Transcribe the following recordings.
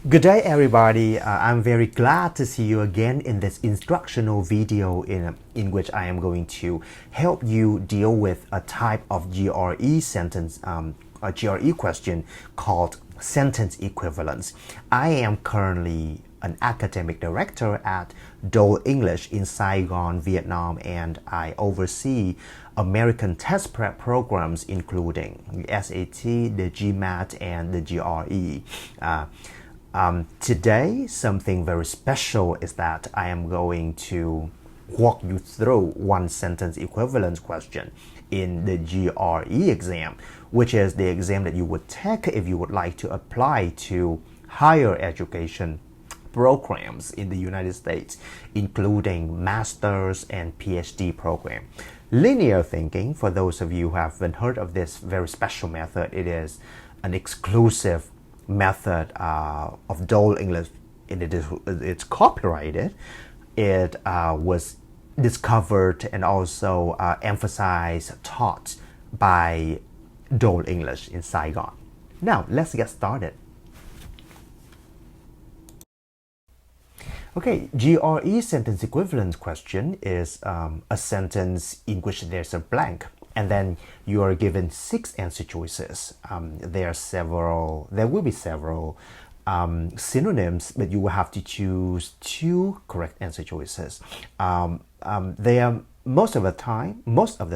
Good day everybody, I'm very glad to see you again in this instructional video in which I am going to help you deal with a type of GRE sentence, a GRE question called sentence equivalence. I am currently an academic director at Dole English in Saigon, Vietnam, and I oversee American test prep programs including the SAT, the GMAT, and the GRE. Today, something very special is that I am going to walk you through one sentence equivalence question in the GRE exam, which is the exam that you would take if you would like to apply to higher education programs in the United States, including master's and PhD program. Linear thinking, for those of you who haven't heard of this very special method, it is an exclusive method of Dole English. It's copyrighted. It was discovered and also emphasized, taught by Dole English in Saigon. Now, let's get started. Okay, GRE sentence equivalence question is a sentence in which there's a blank, and then you are given 6 answer choices. There will be several synonyms, but you will have to choose 2 correct answer choices. They are most of the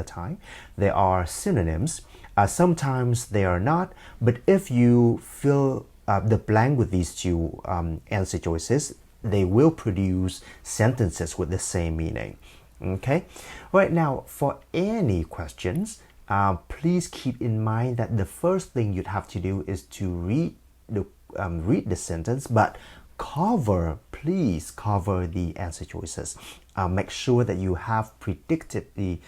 time they are synonyms. Sometimes they are not, but if you fill the blank with these 2 answer choices, they will produce sentences with the same meaning. Okay, right now for any questions, please keep in mind that the first thing you'd have to do is to read the sentence, but please cover the answer choices. Make sure that you have predicted the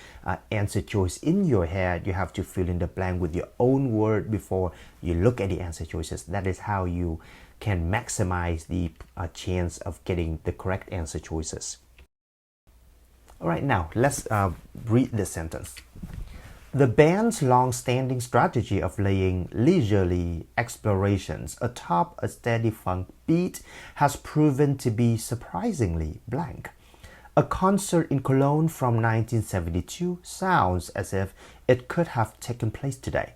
answer choice in your head. You have to fill in the blank with your own word before you look at the answer choices. That is how you can maximize the chance of getting the correct answer choices. All right, now let's read this sentence. The band's long-standing strategy of laying leisurely explorations atop a steady funk beat has proven to be surprisingly blank. A concert in Cologne from 1972 sounds as if it could have taken place today.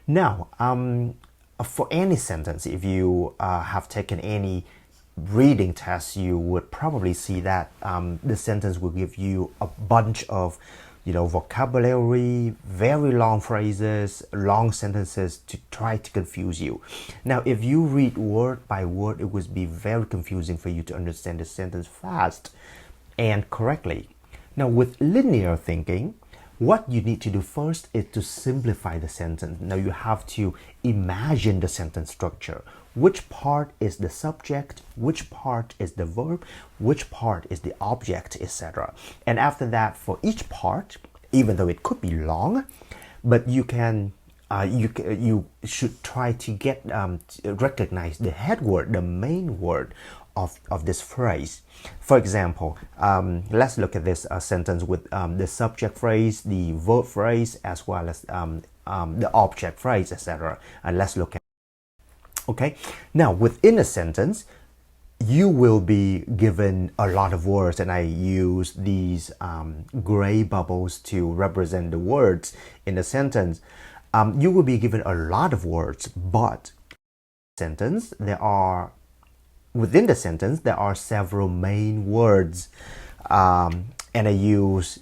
Now, for any sentence, if you have taken any reading test, you would probably see that the sentence will give you a bunch of vocabulary, very long phrases, long sentences to try to confuse you. Now, if you read word by word, it would be very confusing for you to understand the sentence fast and correctly. Now, with linear thinking, what you need to do first is to simplify the sentence. Now you have to imagine the sentence structure. Which part is the subject, which part is the verb, which part is the object, etc. And after that, for each part, even though it could be long, but you should try to recognize the head word, the main word of this phrase. For example, let's look at this sentence with the subject phrase, the verb phrase, as well as the object phrase, etc. And let's look at. Okay, now within a sentence, you will be given a lot of words, and I use these gray bubbles to represent the words in the sentence. You will be given a lot of words, but within the sentence, there are several main words, and I use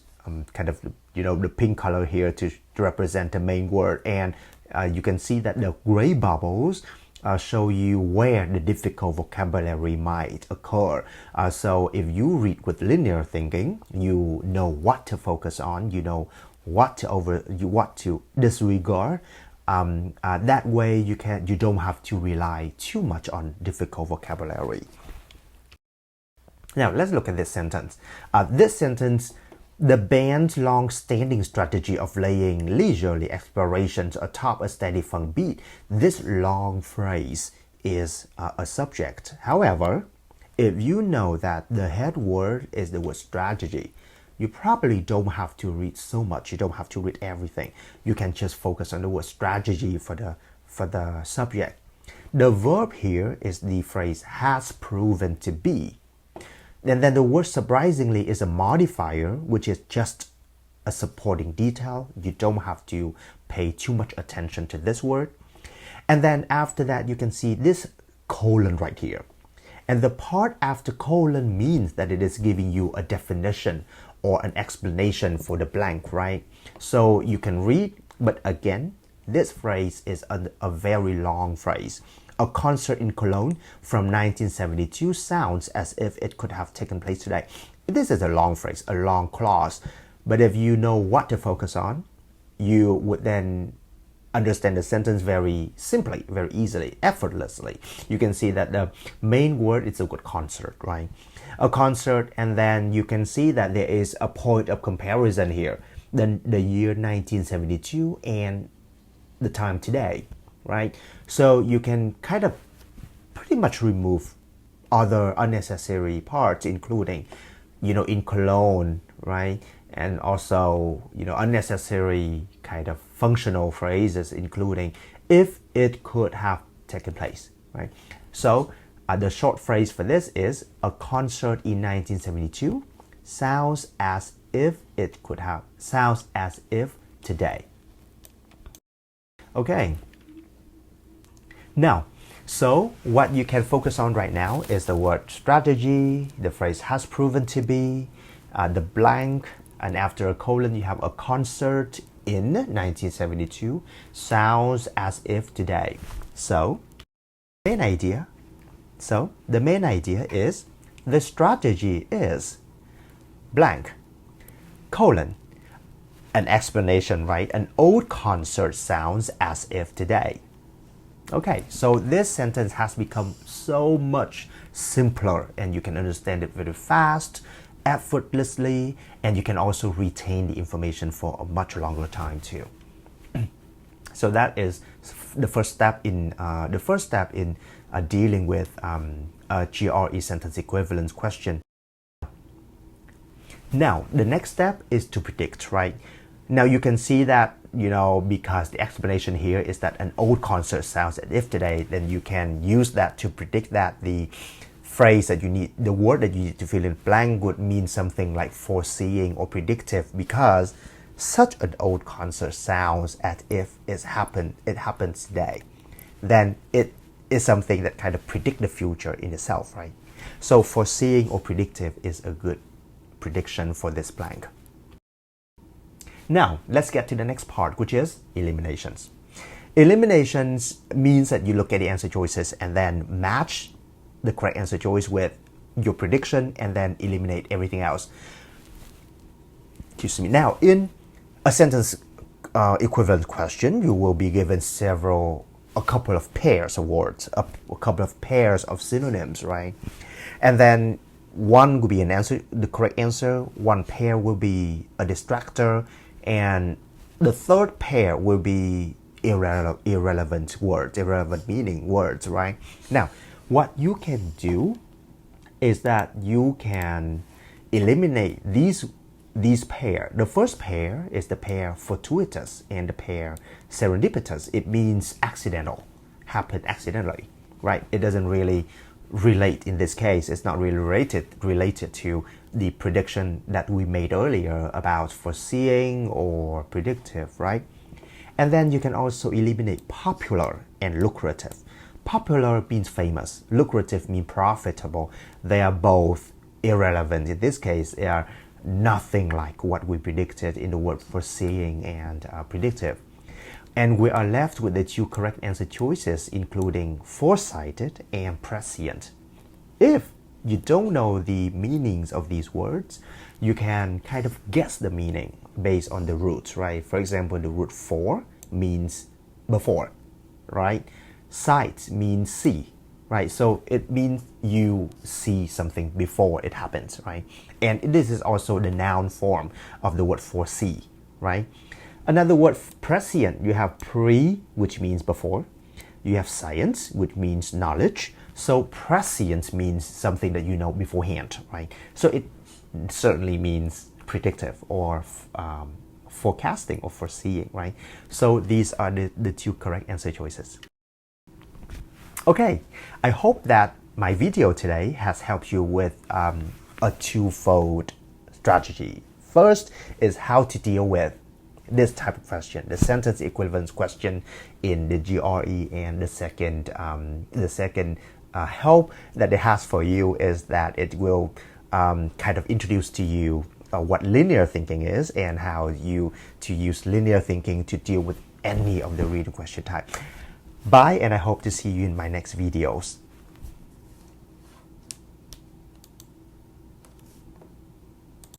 kind of the pink color here to represent the main word, and you can see that the gray bubbles show you where the difficult vocabulary might occur. So if you read with linear thinking, you know what to focus on, you know what to disregard. That way you don't have to rely too much on difficult vocabulary. Now let's look at this sentence. The band's long-standing strategy of laying leisurely explorations atop a steady funk beat. This long phrase is a subject. However, if you know that the head word is the word strategy, you probably don't have to read so much. You don't have to read everything. You can just focus on the word strategy for the subject. The verb here is the phrase has proven to be. And then the word surprisingly is a modifier, which is just a supporting detail. You don't have to pay too much attention to this word. And then after that, you can see this colon right here. And the part after colon means that it is giving you a definition or an explanation for the blank, right? So you can read, but again, this phrase is a very long phrase. A concert in Cologne from 1972 sounds as if it could have taken place today. This is a long phrase, a long clause. But if you know what to focus on, you would then understand the sentence very simply, very easily, effortlessly. You can see that the main word is the word concert, right? A concert, and then you can see that there is a point of comparison here. Then the year 1972 and the time today, right? So you can kind of pretty much remove other unnecessary parts, including, in Cologne, right? And also, unnecessary kind of functional phrases, including if it could have taken place, right? So the short phrase for this is a concert in 1972 sounds as if it could have, sounds as if today. Okay. Now, so what you can focus on right now is the word strategy, the phrase has proven to be, the blank, and after a colon you have a concert in 1972 sounds as if today. So the main idea is the strategy is blank, colon, an explanation, right? An old concert sounds as if today. Okay, so this sentence has become so much simpler and you can understand it very fast, effortlessly, and you can also retain the information for a much longer time too. So that is the first step in dealing with a GRE sentence equivalence question. Now, the next step is to predict, right? Now you can see that, because the explanation here is that an old concert sounds as if today, then you can use that to predict that the phrase that you need, the word that you need to fill in blank would mean something like foreseeing or predictive, because such an old concert sounds as if it happens today. Then it is something that kind of predict the future in itself, right? So foreseeing or predictive is a good prediction for this blank. Now, let's get to the next part, which is eliminations. Eliminations means that you look at the answer choices and then match the correct answer choice with your prediction and then eliminate everything else. Excuse me. Now, in a sentence equivalent question, you will be given a couple of pairs of words, a couple of pairs of synonyms, right? And then one will be an answer, the correct answer, one pair will be a distractor, and the third pair will be irrelevant words, irrelevant meaning words, right? Now, what you can do is that you can eliminate these pair. The first pair is the pair fortuitous and the pair serendipitous. It means accidental, happened accidentally, right? It doesn't really relate in this case. It's not really related to the prediction that we made earlier about foreseeing or predictive, right? And then you can also eliminate popular and lucrative. Popular means famous, lucrative means profitable. They are both irrelevant. In this case, they are nothing like what we predicted in the word foreseeing and predictive. And we are left with the two correct answer choices, including foresighted and prescient. If you don't know the meanings of these words, you can kind of guess the meaning based on the roots, right? For example, the root for means before, right? Sight means see, right? So it means you see something before it happens, right? And this is also the noun form of the word foresee, right? Another word, prescient, you have pre, which means before. You have science, which means knowledge. So prescient means something that you know beforehand, right? So it certainly means predictive or forecasting or foreseeing, right? So these are the two correct answer choices. Okay, I hope that my video today has helped you with a twofold strategy. First is how to deal with this type of question, the sentence equivalence question in the GRE, and the second help that it has for you is that it will kind of introduce to you what linear thinking is and how you to use linear thinking to deal with any of the reading question type. Bye, and I hope to see you in my next videos.